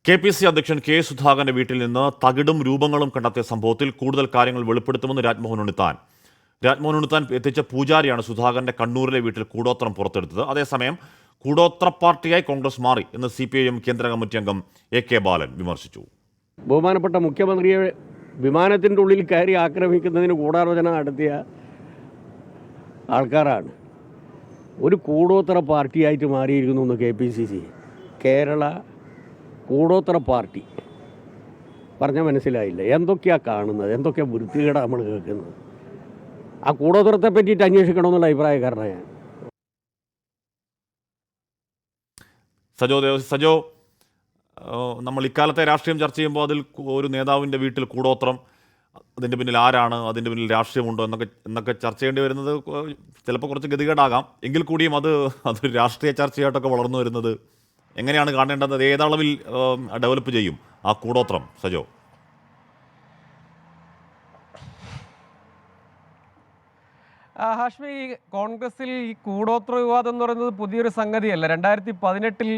KPCC അധ്യക്ഷൻ K സുധാകരന്റെ വീട്ടിൽ നിന്ന് തകിടും രൂപങ്ങളും കണ്ടെത്തിയ സംഭവത്തിൽ കൂടുതൽ കാര്യങ്ങൾ വെളിപ്പെടുത്തുമെന്ന് രാജ്മോഹൻ ഉണ്ണിത്താൻ എത്തിച്ച പൂജാരിയാണ് സുധാകരന്റെ കണ്ണൂരിലെ വീട്ടിൽ കൂടോത്രം പുറത്തെടുത്തത്. അതേസമയം കൂടോത്ര പാർട്ടിയായി കോൺഗ്രസ് മാറി എന്ന് CPIM കേന്ദ്ര കമ്മിറ്റി അംഗം AK ബാലൻ വിമർശിച്ചു. ബഹുമാനപ്പെട്ട മുഖ്യമന്ത്രിയെ വിമാനത്തിൻ്റെ ഉള്ളിൽ കയറി ആക്രമിക്കുന്നതിന് ഗൂഢാലോചന നടത്തിയ ആൾക്കാരാണ്. ഒരു കൂടോത്ര പാർട്ടിയായിട്ട് മാറിയിരിക്കുന്നു എന്ന് KPCC. കേരള കൂടോത്ര പാർട്ടി പറഞ്ഞാൽ മനസ്സിലായില്ല. എന്തൊക്കെയാണ് കാണുന്നത്, എന്തൊക്കെയാണ് വൃത്തികേടാണ് നമ്മൾ കേൾക്കുന്നത്. ആ കൂടോത്രത്തെ പറ്റിയിട്ട് അന്വേഷിക്കണമെന്നുള്ള അഭിപ്രായക്കാരനാണ് ഞാൻ. സജോ, നമ്മൾ ഇക്കാലത്തെ രാഷ്ട്രീയം ചർച്ച ചെയ്യുമ്പോൾ അതിൽ ഒരു നേതാവിൻ്റെ വീട്ടിൽ കൂടോത്രം, അതിൻ്റെ പിന്നിൽ ആരാണ്, അതിൻ്റെ പിന്നിൽ രാഷ്ട്രീയമുണ്ടോ എന്നൊക്കെ ചർച്ച ചെയ്യേണ്ടി വരുന്നത് ചിലപ്പോൾ കുറച്ച് ഗതികേടാകാം. എങ്കിൽ കൂടിയും അതൊരു രാഷ്ട്രീയ ചർച്ചയായിട്ടൊക്കെ വളർന്നു വരുന്നത് എങ്ങനെയാണ് കാണേണ്ടത്? അത് ഏതളവിൽ ഡെവലപ്പ് ചെയ്യും ആ കൂടോത്രം, സജോ? ഹാഷ്മി, കോൺഗ്രസിൽ ഈ കൂടോത്ര വിവാദം എന്ന് പറയുന്നത് പുതിയൊരു സംഗതിയല്ല. 2018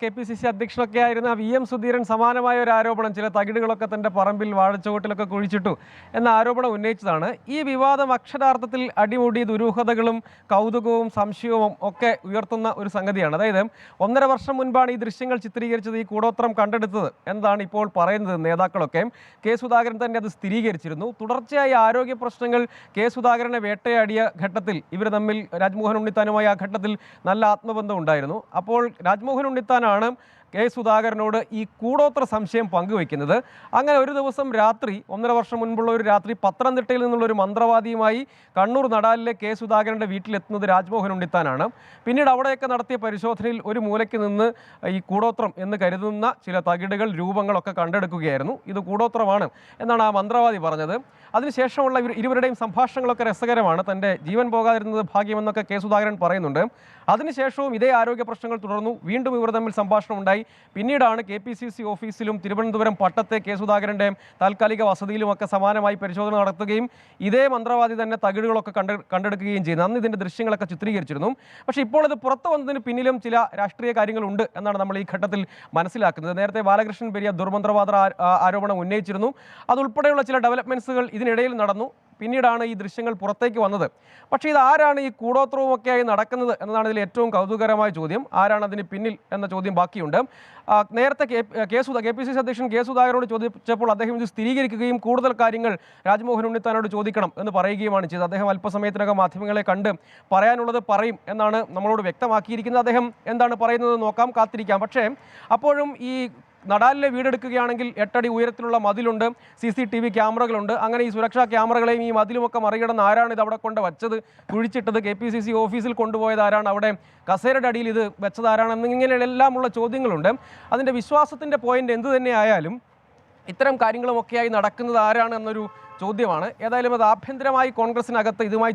KPCC അധ്യക്ഷനൊക്കെ ആയിരുന്ന VM സുധീരൻ സമാനമായ ഒരു ആരോപണം, ചില തകിടുകളൊക്കെ തൻ്റെ പറമ്പിൽ വാഴച്ചുവട്ടിലൊക്കെ കുഴിച്ചിട്ടു എന്ന ആരോപണം ഉന്നയിച്ചതാണ്. ഈ വിവാദം അക്ഷരാർത്ഥത്തിൽ അടിമുടി ദുരൂഹതകളും കൗതുകവും സംശയവും ഒക്കെ ഉയർത്തുന്ന ഒരു സംഗതിയാണ്. അതായത് 1.5 വർഷം മുൻപാണ് ഈ ദൃശ്യങ്ങൾ ചിത്രീകരിച്ചത്, ഈ കൂടോത്രം കണ്ടെടുത്തത് എന്നാണ് ഇപ്പോൾ പറയുന്നത് നേതാക്കളൊക്കെ. കെ സുധാകരൻ തന്നെ അത് സ്ഥിരീകരിച്ചിരുന്നു. തുടർച്ചയായി ആരോഗ്യ പ്രശ്നങ്ങൾ കെ സുധാകരനെ വേട്ടയാടിയ ഘട്ടത്തിൽ ഇവർ തമ്മിൽ, രാജ്മോഹൻ ഉണ്ണിത്താനുമായി ആ ഘട്ടത്തിൽ നല്ല ആത്മബന്ധം ഉണ്ടായിരുന്നു. അപ്പോൾ രാജ്മോഹൻ ഉണ്ണിത്താനാണ് കെ സുധാകരനോട് ഈ കൂടോത്ര സംശയം പങ്കുവയ്ക്കുന്നത്. അങ്ങനെ ഒരു ദിവസം രാത്രി, 1.5 വർഷം മുൻപുള്ള ഒരു രാത്രി, പത്തനംതിട്ടയിൽ നിന്നുള്ള ഒരു മന്ത്രവാദിയുമായി കണ്ണൂർ നടാലിലെ കെ സുധാകരൻ്റെ വീട്ടിലെത്തുന്നത് രാജ്മോഹൻ ഉണ്ണിത്താനാണ്. പിന്നീട് അവിടെയൊക്കെ നടത്തിയ പരിശോധനയിൽ ഒരു മൂലയ്ക്ക് നിന്ന് ഈ കൂടോത്രം എന്ന് കരുതുന്ന ചില തകിടുകൾ, രൂപങ്ങളൊക്കെ കണ്ടെടുക്കുകയായിരുന്നു. ഇത് കൂടോത്രമാണ് എന്നാണ് ആ മന്ത്രവാദി പറഞ്ഞത്. അതിനുശേഷമുള്ള ഇരുവരുടെയും സംഭാഷണങ്ങളൊക്കെ രസകരമാണ്. തൻ്റെ ജീവൻ പോകാതിരുന്നത് ഭാഗ്യമെന്നൊക്കെ കെ സുധാകരൻ പറയുന്നുണ്ട്. അതിനുശേഷവും ഇതേ ആരോഗ്യ പ്രശ്നങ്ങൾ തുടർന്നു. വീണ്ടും ഇവർ തമ്മിൽ സംഭാഷണം ഉണ്ടായി. പിന്നീടാണ് KPCC ഓഫീസിലും തിരുവനന്തപുരം പട്ടത്തെ കെ സുധാകരൻ്റെ താൽക്കാലിക വസതിയിലുമൊക്കെ സമാനമായി പരിശോധന നടത്തുകയും ഇതേ മന്ത്രവാദി തന്നെ തകിടുകളൊക്കെ കണ്ടെടുക്കുകയും ചെയ്യുന്നത്. അന്ന് ഇതിൻ്റെ ദൃശ്യങ്ങളൊക്കെ ചിത്രീകരിച്ചിരുന്നു. പക്ഷേ ഇപ്പോൾ ഇത് പുറത്തു വന്നതിന് പിന്നിലും ചില രാഷ്ട്രീയ കാര്യങ്ങളുണ്ട് എന്നാണ് നമ്മൾ ഈ ഘട്ടത്തിൽ മനസ്സിലാക്കുന്നത്. നേരത്തെ ബാലകൃഷ്ണൻ പെരിയ ദുർമന്ത്രവാദ ആരോപണം ഉന്നയിച്ചിരുന്നു. അതുൾപ്പെടെയുള്ള ചില ഡെവലപ്മെൻറ്റ്സുകൾ ഇതിനിടയിൽ നടന്നു. പിന്നീടാണ് ഈ ദൃശ്യങ്ങൾ പുറത്തേക്ക് വന്നത്. പക്ഷേ ഇത് ആരാണ് ഈ കൂടോത്രവുമൊക്കെയായി നടക്കുന്നത് എന്നതാണ് ഇതിൽ ഏറ്റവും കൗതുകകരമായ ചോദ്യം. ആരാണ് അതിന് പിന്നിൽ എന്ന ചോദ്യം ബാക്കിയുണ്ട്. നേരത്തെ KPCC അധ്യക്ഷൻ കെ സുധാകരനോട് ചോദിച്ചപ്പോൾ അദ്ദേഹം ഇത് സ്ഥിരീകരിക്കുകയും കൂടുതൽ കാര്യങ്ങൾ രാജ്മോഹൻ ഉണ്ണിത്താനോട് ചോദിക്കണം എന്ന് പറയുകയുമാണ് ചെയ്തത്. അദ്ദേഹം അല്പസമയത്തിനകം മാധ്യമങ്ങളെ കണ്ട് പറയാനുള്ളത് പറയും എന്നാണ് നമ്മളോട് വ്യക്തമാക്കിയിരിക്കുന്നത്. അദ്ദേഹം എന്താണ് പറയുന്നത് നോക്കാം, കാത്തിരിക്കാം. പക്ഷേ അപ്പോഴും ഈ നടാലിലെ വീടെടുക്കുകയാണെങ്കിൽ 8 അടി ഉയരത്തിലുള്ള മതിലുണ്ട്, CCTV ക്യാമറകളുണ്ട്. അങ്ങനെ ഈ സുരക്ഷാ ക്യാമറകളെയും ഈ മതിലുമൊക്കെ മറികടന്ന് ആരാണ് ഇത് അവിടെ കൊണ്ട് വച്ചത്, കുഴിച്ചിട്ടത്, KPCC ഓഫീസിൽ കൊണ്ടുപോയത് ആരാണ്, അവിടെ കസേരയുടെ അടിയിൽ ഇത് വെച്ചത് ആരാണെന്നിങ്ങനെയെല്ലാമുള്ള ചോദ്യങ്ങളുണ്ട്. അതിൻ്റെ വിശ്വാസത്തിൻ്റെ പോയിന്റ് എന്തു തന്നെ ആയാലും ഇത്തരം കാര്യങ്ങളുമൊക്കെയായി നടക്കുന്നത് ആരാണ് എന്നൊരു ചോദ്യമാണ്. ഏതായാലും അത് ആഭ്യന്തരമായി കോൺഗ്രസിനകത്ത് ഇതുമായി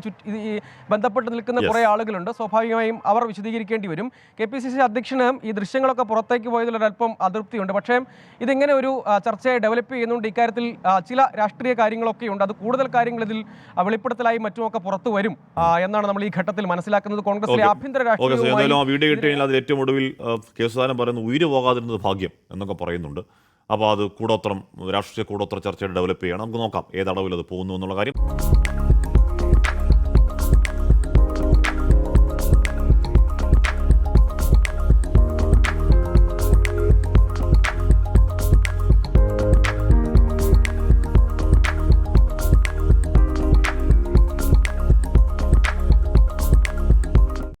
ബന്ധപ്പെട്ട് നിൽക്കുന്ന കുറേ ആളുകളുണ്ട്. സ്വാഭാവികമായും അവർ വിശദീകരിക്കേണ്ടി വരും. KPCC അധ്യക്ഷന് ഈ ദൃശ്യങ്ങളൊക്കെ പുറത്തേക്ക് പോയതിലൊരല്പം അതൃപ്തിയുണ്ട്. പക്ഷേ ഇതിങ്ങനെ ഒരു ചർച്ചയായി ഡെവലപ്പ് ചെയ്യുന്നുണ്ട്. ഇക്കാര്യത്തിൽ ചില രാഷ്ട്രീയ കാര്യങ്ങളൊക്കെ ഉണ്ട്. അത് കൂടുതൽ കാര്യങ്ങൾ ഇതിൽ വെളിപ്പെടുത്തലായി മറ്റുമൊക്കെ പുറത്തു വരും എന്നാണ് നമ്മൾ ഈ ഘട്ടത്തിൽ മനസ്സിലാക്കുന്നത്. കോൺഗ്രസിലെ ആഭ്യന്തര രാഷ്ട്രീയം ഏറ്റവും ഒടുവിൽ കെ സുധാകരൻ പറയുന്നത് ഉയിര് പോകാതിരുന്നത് ഭാഗ്യം എന്നൊക്കെ പറയുന്നുണ്ട്. അപ്പോൾ അത് കൂടോത്രം, രാഷ്ട്രീയ കൂടോത്ര ചർച്ചയുടെ ഡെവലപ്പ് ചെയ്യണം. നമുക്ക് നോക്കാം ഏതളവിൽ അത് പോകുന്നു എന്നുള്ള കാര്യം.